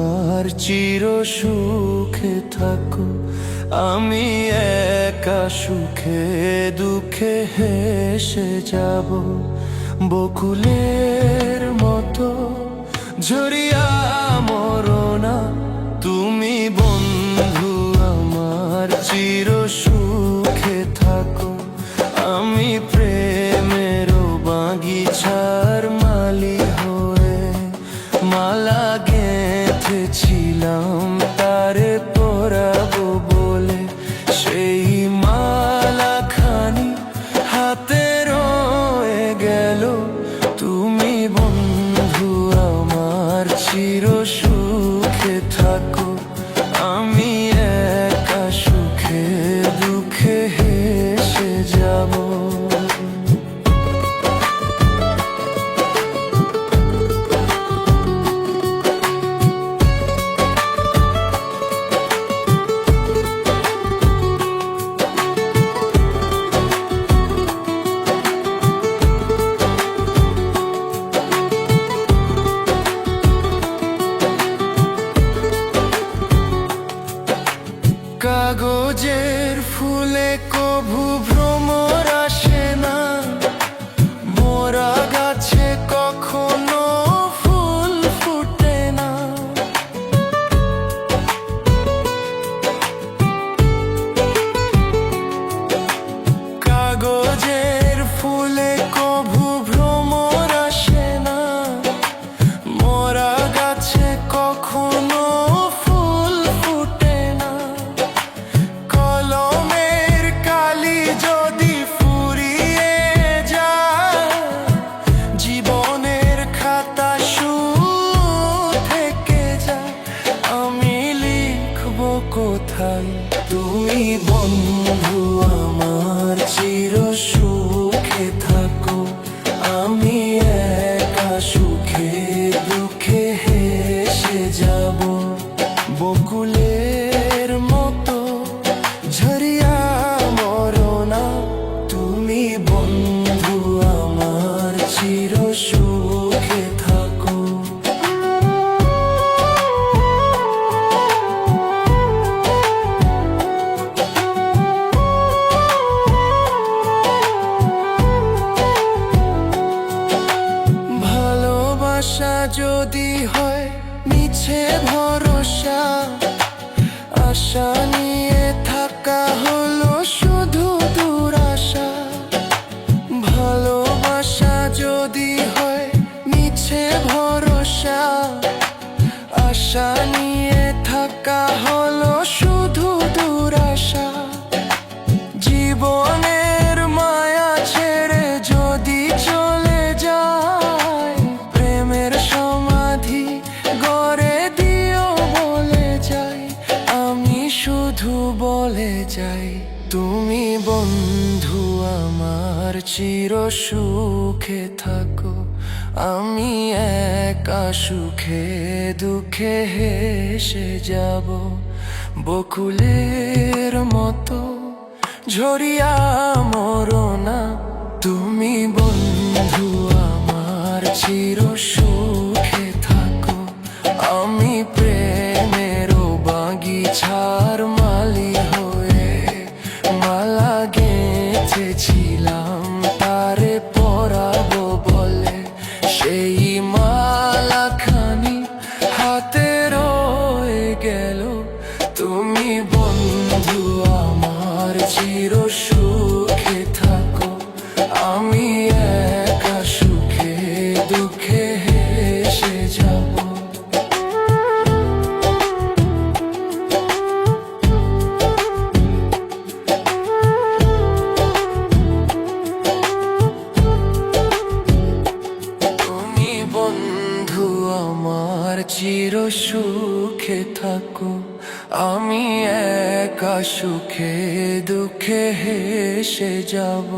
আমার চির সুখে থাকো। আমি একা সুখে দুঃখে হেসে যাব, বকুলের মতো ঝরিয়া মরো না তুমি বন্ধু আমার চির সুখে থাকো। আমি প্রেমের বাগিচার মালি হয়ে মালা গেঁথেছিলাম তারে পরাবো বলে, সেই মালা খানি হাতে রয়ে গেল। তুমি বন্ধু আমার চির সুখে থাকো। আমি একা সুখে দুঃখে হেসে যাব। কাগজের ফুলে কভু ভ্রমর আসে না, মোরা গাছে কখনো ফুল ফুটে না। কাগজের ফুলে কভু ভ্রমর আসে না, মোরা গাছে কখনো ফুল ফুটে না। কলমের কালি যদি ফুরিয়ে যায়, জীবনের খাতা শুধু থেকে যায়। আমি লিখব কোথায় তুমি বন্ধু আমার চির সুখে থাকো। আমি একা সুখে দুঃখে হেসে যাব, বকুলের মতো ঝরিয়া মরো না তুমি বন্ধু আমার চির সুখে থাকো। ভালোবাসা যদি হয় মিছে ভরসা, আশা নিয়ে থাকা হলো শুধু দুরাশা। ভালোবাসা যদি হয় মিছে ভরসা, আশা নিয়ে থাকা হলো শুধু দুরাশা। জীবনের মায়া ছেড়ে যদি চলে যায়, প্রেমের সমাধি গড়ে দিও বলে যাই। আমি শুধু বলে যাই তুমি বন্ধু আমার চির সুখে থাকো। আমি একা সুখে দুঃখে হেসে যাব, বকুলের মতো ঝরিয়া মরো না তুমি বন্ধু আমার চির সুখে থাকো। আমি প্রেমের বাগিচার মালি হয়ে মালা গেঁথেছিলাম তারে পরাবো বলে, সেই মালা খানি হাতে রয়ে গেল। তুমি বন্ধু আমার চির সুখে থাকো। আমি একা সুখে দুঃখে হেসে যাব। তুমি বন্ধু আমার চির সুখে থাকো। আমি একা সুখে দুঃখে হেসে যাব।